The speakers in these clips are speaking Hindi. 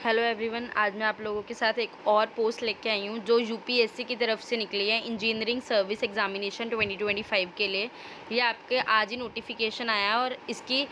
हेलो एवरीवन, आज मैं आप लोगों के साथ एक और पोस्ट लेके आई हूँ जो यूपीएससी की तरफ से निकली है इंजीनियरिंग सर्विस एग्जामिनेशन 2025 के लिए। ये आपके आज ही नोटिफिकेशन आया है और इसकी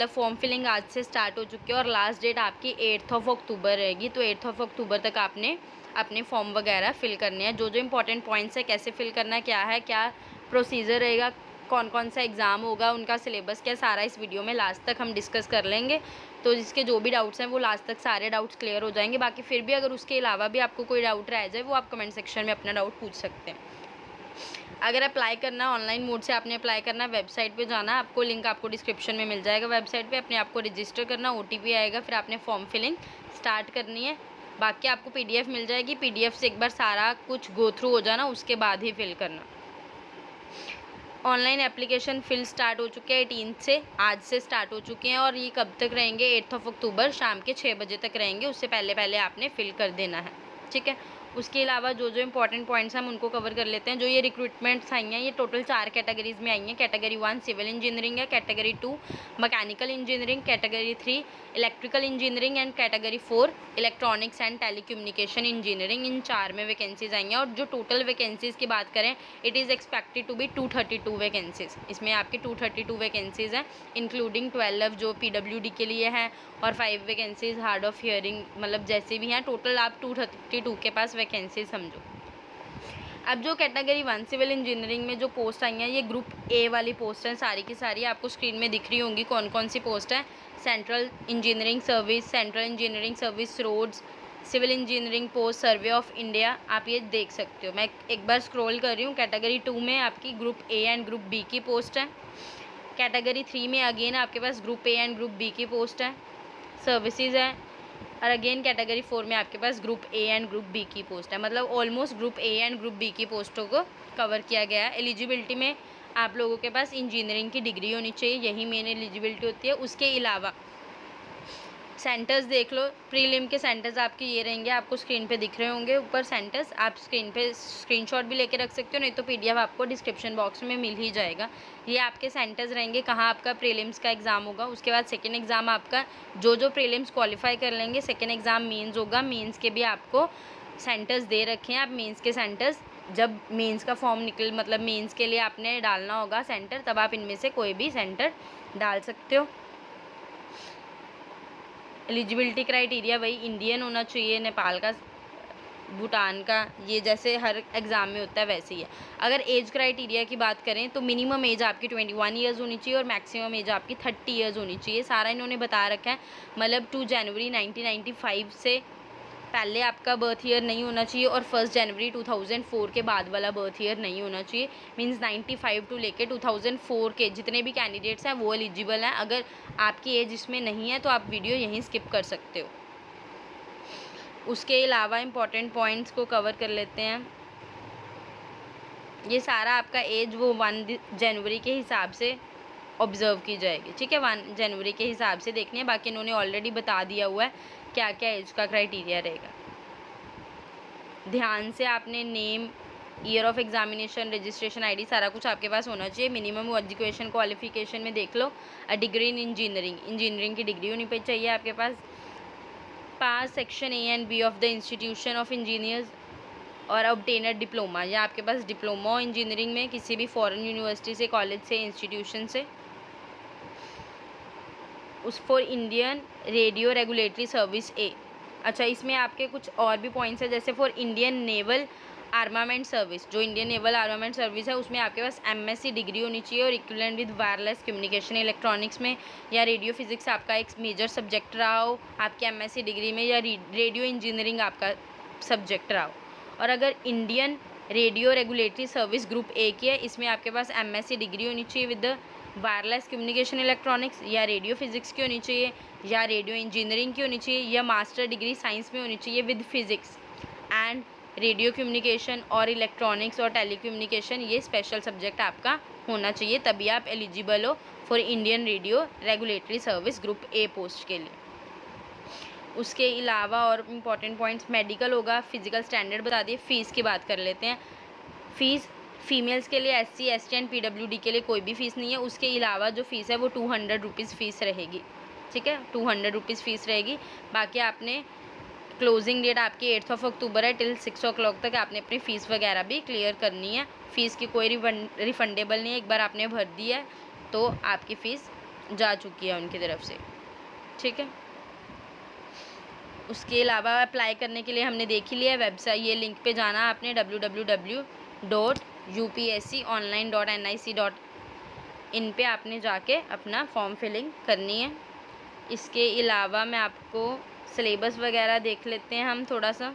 फॉर्म फिलिंग आज से स्टार्ट हो चुकी है और लास्ट डेट आपकी 8 अक्टूबर रहेगी। तो 8 अक्टूबर तक आपने अपने फॉर्म वगैरह फिल करने हैं। जो इंपॉर्टेंट पॉइंट्स है, कैसे फिल करना है, क्या प्रोसीजर रहेगा, कौन कौन सा एग्ज़ाम होगा, उनका सिलेबस क्या, सारा इस वीडियो में लास्ट तक हम डिस्कस कर लेंगे। तो जिसके जो भी डाउट्स हैं वो लास्ट तक सारे डाउट्स क्लियर हो जाएंगे। बाकी फिर भी अगर उसके अलावा भी आपको कोई डाउट रह जाए वो आप कमेंट सेक्शन में अपना डाउट पूछ सकते हैं। अगर अप्लाई करना ऑनलाइन मोड से आपने अप्लाई करना, वेबसाइट पे जाना, आपको लिंक आपको डिस्क्रिप्शन में मिल जाएगा। वेबसाइट पे अपने आप को रजिस्टर करना, OTP आएगा, फिर आपने फॉर्म फिलिंग स्टार्ट करनी है। बाकी आपको PDF मिल जाएगी, PDF से एक बार सारा कुछ गो थ्रू हो जाना, उसके बाद ही फिल करना। ऑनलाइन एप्लीकेशन फिल स्टार्ट हो चुके हैं 18 से, आज से स्टार्ट हो चुके हैं और ये कब तक रहेंगे, 8 अक्टूबर शाम के 6 बजे तक रहेंगे। उससे पहले पहले आपने फिल कर देना है, ठीक है। उसके अलावा जो इंपॉर्टेंट पॉइंट्स हैं हम उनको कवर कर लेते हैं। जो ये रिक्रूटमेंट्स आई हैं ये टोटल 4 कैटेगरीज में आई हैं। कैटेगरी 1 सिविल इंजीनियरिंग है, category 2 mechanical engineering, category 3 electrical engineering and category 4 electronics and telecommunication engineering. इन 4 में वैकेंसीज आई हैं और जो टोटल वैकेंसीज़ की बात करें, it is expected to be 232 vacancies. इसमें आपकी 232 वैकेंसीज़ हैं, इंक्लूडिंग 12 जो PWD के लिए है और 5 वैकेंसीज़ हार्ड ऑफ हियरिंग, मतलब जैसे भी हैं। टोटल आप 232 के पास वैकेंसी समझो। अब जो कैटेगरी 1 सिविल इंजीनियरिंग में जो पोस्ट आई हैं ये ग्रुप A वाली पोस्ट हैं, सारी की सारी आपको स्क्रीन में दिख रही होंगी कौन कौन सी पोस्ट है। Central engineering service, central engineering service roads, civil engineering post survey of India, आप ये देख सकते हो। मैं एक बार स्क्रॉल कर रही हूँ। कैटेगरी 2 में आपकी group A and group B की पोस्ट है। कैटेगरी 3 में अगेन आपके पास group A and group B की पोस्ट है, सर्विसेज है। और अगेन कैटेगरी 4 में आपके पास group A and group B की पोस्ट है। मतलब almost group A and group B की पोस्टों को कवर किया गया है। एलिजिबिलिटी में आप लोगों के पास इंजीनियरिंग की डिग्री होनी चाहिए, यही मेन एलिजिबिलिटी होती है। उसके अलावा सेंटर्स देख लो, प्रीलिम के सेंटर्स आपके ये रहेंगे, आपको स्क्रीन पे दिख रहे होंगे ऊपर सेंटर्स। आप स्क्रीन पे स्क्रीनशॉट भी लेके रख सकते हो, नहीं तो PDF आपको डिस्क्रिप्शन बॉक्स में मिल ही जाएगा। ये आपके सेंटर्स रहेंगे कहाँ आपका प्रीलिम्स का एग्ज़ाम होगा। उसके बाद सेकेंड एग्ज़ाम आपका जो प्रीलिम्स क्वालिफाई कर लेंगे, सेकेंड एग्ज़ाम मेंस होगा। मेंस के भी आपको सेंटर्स दे रखे हैं। आप मेंस के सेंटर्स जब मेंस का फॉर्म मतलब मेंस के लिए आपने डालना होगा सेंटर, तब आप इनमें से कोई भी सेंटर डाल सकते हो। एलिजिबिलिटी क्राइटेरिया वही इंडियन होना चाहिए, नेपाल का, भूटान का, ये जैसे हर एग्ज़ाम में होता है वैसे ही है। अगर एज क्राइटेरिया की बात करें तो मिनिमम एज आपकी 21 ईयर्स होनी चाहिए और मैक्सिमम एज आपकी 30 ईयर्स होनी चाहिए। सारा इन्होंने बता रखा है। मतलब 2 जनवरी 1995 से पहले आपका बर्थ ईयर नहीं होना चाहिए और 1 जनवरी 2004 के बाद वाला बर्थ ईयर नहीं होना चाहिए। मींस 95 टू लेके 2004 के जितने भी कैंडिडेट्स हैं वो एलिजिबल हैं। अगर आपकी एज इसमें नहीं है तो आप वीडियो यहीं स्किप कर सकते हो। उसके अलावा इम्पॉर्टेंट पॉइंट्स को कवर कर लेते हैं। ये सारा आपका एज वो 1 जनवरी के हिसाब से ऑब्ज़र्व की जाएगी, ठीक है। 1 जनवरी के हिसाब से देखनी है। बाकी इन्होंने ऑलरेडी बता दिया हुआ है क्या क्या एज का क्राइटेरिया रहेगा। ध्यान से आपने name, year of examination, registration ID सारा कुछ आपके पास होना चाहिए। मिनिमम एजुकेशन क्वालिफिकेशन में देख लो, डिग्री इन इंजीनियरिंग की डिग्री होनी चाहिए आपके पास। Pass section A and B of the institution of engineers और ऑब्टेनर डिप्लोमा, या आपके पास डिप्लोमा इंजीनियरिंग में किसी भी फॉरेन यूनिवर्सिटी से, कॉलेज से, इंस्टीट्यूशन से। उस for Indian radio regulatory service A। अच्छा, इसमें आपके कुछ और भी पॉइंट्स हैं, जैसे for Indian naval armament service. जो इंडियन नेवल आर्मामेंट सर्विस है उसमें आपके पास MSc डिग्री होनी चाहिए और equivalent with wireless communication electronics में या रेडियो फिजिक्स आपका एक मेजर सब्जेक्ट रहा हो आपके MSc डिग्री में, या रेडियो इंजीनियरिंग आपका सब्जेक्ट रहा हो। और अगर Indian radio regulatory service group A की है, इसमें आपके पास MSc डिग्री होनी चाहिए विद वायरलेस कम्युनिकेशन इलेक्ट्रॉनिक्स, या रेडियो फिजिक्स की होनी चाहिए, या रेडियो इंजीनियरिंग की होनी चाहिए, या मास्टर डिग्री साइंस में होनी चाहिए with physics and radio communication और इलेक्ट्रॉनिक्स और टेलीकम्युनिकेशन। ये स्पेशल सब्जेक्ट आपका होना चाहिए, तभी आप एलिजिबल हो for Indian radio regulatory service group A post के लिए। उसके अलावा और इम्पॉर्टेंट पॉइंट्स, मेडिकल होगा, फिजिकल स्टैंडर्ड बता दिए। फ़ीस की बात कर लेते हैं। फ़ीस फीमेल्स के लिए SC ST एंड PWD के लिए कोई भी फ़ीस नहीं है। उसके अलावा जो फ़ीस है वो 200 रुपीज़ फ़ीस रहेगी, ठीक है, 200 रुपीज़ फ़ीस रहेगी। बाकी आपने क्लोजिंग डेट आपकी 8 अक्टूबर है, टिल 6 o'clock तक आपने अपनी फ़ीस वगैरह भी क्लियर करनी है। फ़ीस की कोई रिफंडेबल नहीं है, एक बार आपने भर दी है तो आपकी फ़ीस जा चुकी है उनकी तरफ से, ठीक है। उसके अलावा अप्लाई करने के लिए हमने देख ही लिया वेबसाइट, ये लिंक पे जाना आपने www.upsconline.nic.in पे आपने जाके अपना फॉर्म फिलिंग करनी है। इसके अलावा मैं आपको सिलेबस वगैरह देख लेते हैं हम थोड़ा सा।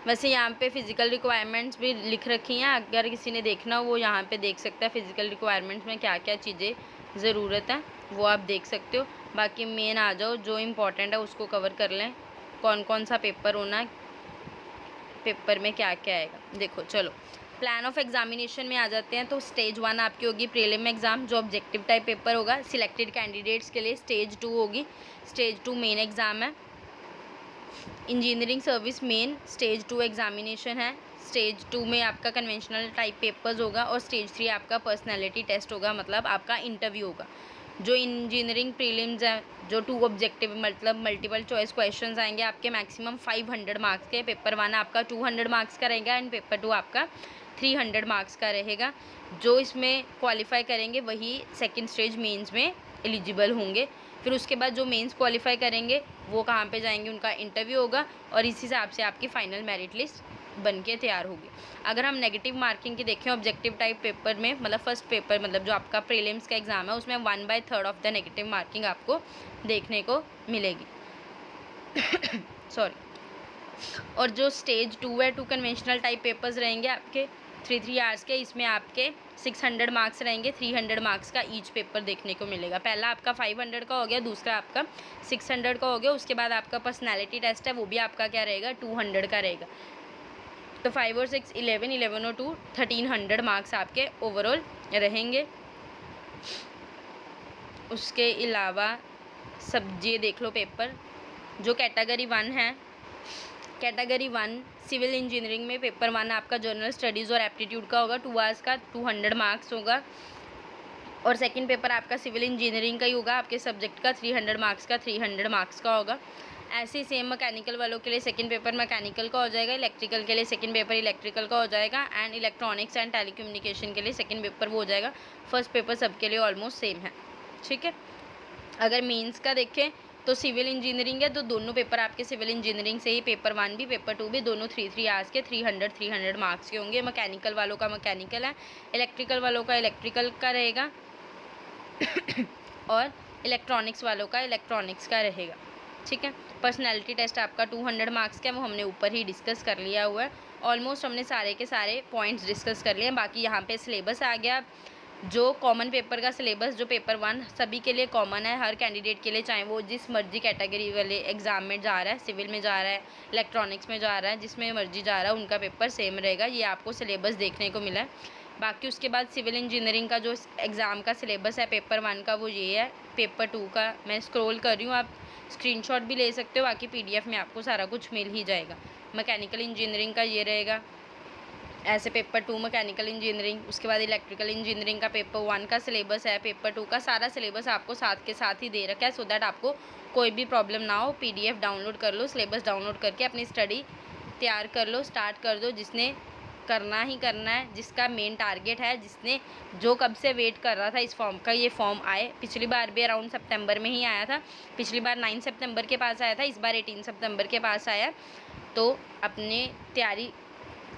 वैसे यहाँ पे फ़िज़िकल रिक्वायरमेंट्स भी लिख रखी हैं, अगर किसी ने देखना हो वो यहाँ पे देख सकता है फ़िज़िकल रिक्वायरमेंट्स में क्या क्या चीज़ें ज़रूरत है वो आप देख सकते हो। बाकी मेन आ जाओ, जो इम्पोर्टेंट है उसको कवर कर लें, कौन कौन सा पेपर होना है, पेपर में क्या क्या आएगा। देखो चलो प्लान ऑफ एग्जामिनेशन में आ जाते हैं। तो स्टेज 1 आपकी होगी प्रीलिम एग्ज़ाम, जो ऑब्जेक्टिव टाइप पेपर होगा। सिलेक्टेड कैंडिडेट्स के लिए स्टेज 2 होगी। स्टेज 2 मेन एग्ज़ाम है। Engineering service main stage 2 examination है। स्टेज 2 में आपका कन्वेंशनल टाइप पेपर्स होगा और स्टेज 3 आपका पर्सनैलिटी टेस्ट होगा, मतलब आपका इंटरव्यू होगा। जो इंजीनियरिंग प्रीलिम्स है, जो 2 ऑब्जेक्टिव मतलब मल्टीपल चॉइस क्वेश्चंस आएंगे आपके मैक्सिमम 500 मार्क्स के। पेपर 1 आपका 200 मार्क्स का रहेगा एंड पेपर 2 आपका 300 मार्क्स का रहेगा। जो इसमें क्वालिफाई करेंगे वही सेकंड स्टेज मेंस में एलिजिबल होंगे। फिर उसके बाद जो मेंस क्वालिफाई करेंगे वो कहाँ पे जाएंगे, उनका इंटरव्यू होगा और इस हिसाब से आपकी फ़ाइनल मेरिट लिस्ट बन के तैयार होगी। अगर हम नेगेटिव मार्किंग की देखें ऑब्जेक्टिव टाइप पेपर में, मतलब फर्स्ट पेपर मतलब जो आपका प्रीलिम्स का एग्ज़ाम है उसमें 1/3 ऑफ द नेगेटिव मार्किंग आपको देखने को मिलेगी। सॉरी। और जो स्टेज 2 है, 2 कन्वेंशनल टाइप पेपर्स रहेंगे आपके 3 आवर्स के। इसमें आपके 600 मार्क्स रहेंगे, 300 मार्क्स का ईच पेपर देखने को मिलेगा। पहला आपका 500 का हो गया, दूसरा आपका 600 का हो गया। उसके बाद आपका पर्सनैलिटी टेस्ट है, वो भी आपका क्या रहेगा 200 का रहेगा। तो 5 और 6 11, 11 और 2 1300 मार्क्स आपके ओवरऑल रहेंगे। उसके अलावा सब ये देख लो पेपर। जो कैटेगरी 1 है, कैटेगरी 1 सिविल इंजीनियरिंग में पेपर 1 आपका जनरल स्टडीज़ और एप्टीट्यूड का होगा, 2 आवर्स का 200 मार्क्स होगा। और सेकंड पेपर आपका सिविल इंजीनियरिंग का ही होगा, आपके सब्जेक्ट का 300 मार्क्स का 300 मार्क्स का होगा। ऐसे ही सेम मैकेनिकल वालों के लिए सेकंड पेपर मैकेनिकल का हो जाएगा, इलेक्ट्रिकल के लिए सेकंड पेपर इलेक्ट्रिकल का हो जाएगा एंड इलेक्ट्रॉनिक्स एंड टेलीकम्युनिकेशन के लिए सेकंड पेपर वो हो जाएगा। फर्स्ट पेपर सबके लिए ऑलमोस्ट सेम है, ठीक है। अगर मेंस का देखें तो सिविल इंजीनियरिंग है तो दोनों पेपर आपके सिविल इंजीनियरिंग से ही, पेपर 1 भी पेपर 2 भी दोनों 3 आवर्स के 300 मार्क्स के होंगे। मैकेनिकल वालों का मैकेनिकल है, इलेक्ट्रिकल वालों का इलेक्ट्रिकल का रहेगा और इलेक्ट्रॉनिक्स वालों का इलेक्ट्रॉनिक्स का रहेगा, ठीक है। पर्सनैलिटी टेस्ट आपका 200 मार्क्स का है, वो हमने ऊपर ही डिस्कस कर लिया हुआ है। ऑलमोस्ट हमने सारे के सारे पॉइंट्स डिस्कस कर लिए हैं। बाकी यहाँ पे सिलेबस आ गया, जो कॉमन पेपर का सिलेबस, जो पेपर 1 सभी के लिए कॉमन है, हर कैंडिडेट के लिए, चाहे वो जिस मर्जी कैटेगरी वाले एग्ज़ाम में जा रहा है, सिविल में जा रहा है, इलेक्ट्रॉनिक्स में जा रहा है, जिसमें मर्जी जा रहा है, उनका पेपर सेम रहेगा। ये आपको सिलेबस देखने को मिला है। बाकी उसके बाद सिविल इंजीनियरिंग का जो एग्ज़ाम का सिलेबस है पेपर 1 का वो ये है। पेपर 2 का मैं स्क्रॉल कर रही हूँ, आप स्क्रीनशॉट भी ले सकते हो, बाकी PDF में आपको सारा कुछ मिल ही जाएगा। मैकेनिकल इंजीनियरिंग का ये रहेगा, ऐसे पेपर 2 मैकेनिकल इंजीनियरिंग। उसके बाद इलेक्ट्रिकल इंजीनियरिंग का पेपर 1 का सिलेबस है, पेपर 2 का सारा सिलेबस आपको साथ के साथ ही दे रखा है, सो दैट आपको कोई भी प्रॉब्लम ना हो। PDF डाउनलोड कर लो, सिलेबस डाउनलोड करके अपनी स्टडी तैयार कर लो, स्टार्ट कर दो। जिसने करना ही करना है, जिसका मेन टारगेट है, जिसने जो कब से वेट कर रहा था इस फॉर्म का, ये फॉर्म आए। पिछली बार भी अराउंड सितंबर में ही आया था, पिछली बार 9 सितंबर के पास आया था, इस बार 18 सितंबर के पास आया। तो अपने तैयारी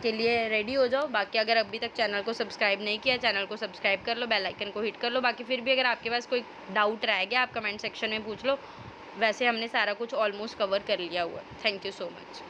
के लिए रेडी हो जाओ। बाकी अगर अभी तक चैनल को सब्सक्राइब नहीं किया, चैनल को सब्सक्राइब कर लो, बेल आइकन को हिट कर लो। बाकी फिर भी अगर आपके पास कोई डाउट रह गया आप कमेंट सेक्शन में पूछ लो, वैसे हमने सारा कुछ ऑलमोस्ट कवर कर लिया हुआ है। Thank you so much.